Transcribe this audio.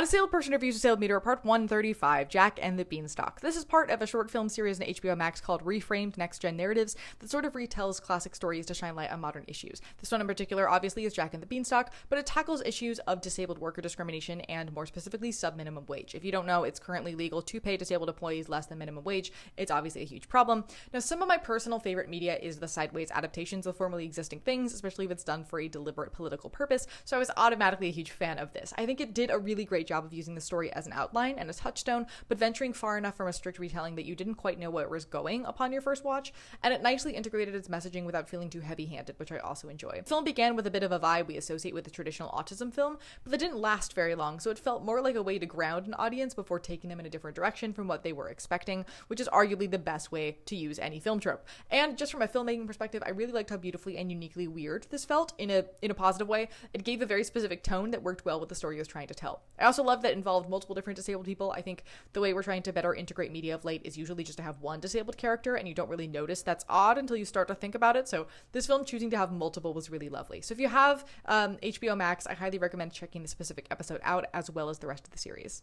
Disabled Person Reviews Disabled Meteor Part 135, Jack and the Beanstalk. This is part of a short film series on HBO Max called Reframed Next Gen Narratives that sort of retells classic stories to shine light on modern issues. This one in particular obviously is Jack and the Beanstalk, but it tackles issues of disabled worker discrimination and more specifically sub-minimum wage. If you don't know, it's currently legal to pay disabled employees less than minimum wage. It's obviously a huge problem. Now, some of my personal favorite media is the sideways adaptations of formerly existing things, especially if it's done for a deliberate political purpose, so I was automatically a huge fan of this. I think it did a really great job of using the story as an outline and a touchstone, but venturing far enough from a strict retelling that you didn't quite know where it was going upon your first watch, and it nicely integrated its messaging without feeling too heavy-handed, which I also enjoy. The film began with a bit of a vibe we associate with a traditional autism film, but that didn't last very long, so it felt more like a way to ground an audience before taking them in a different direction from what they were expecting, which is arguably the best way to use any film trope. And just from a filmmaking perspective, I really liked how beautifully and uniquely weird this felt in a positive way. It gave a very specific tone that worked well with the story it was trying to tell. I also love that it involved multiple different disabled people. I think the way we're trying to better integrate media of late is usually just to have one disabled character, and you don't really notice that's odd until you start to think about it. So this film choosing to have multiple was really lovely. So if you have HBO Max, I highly recommend checking the specific episode out as well as the rest of the series.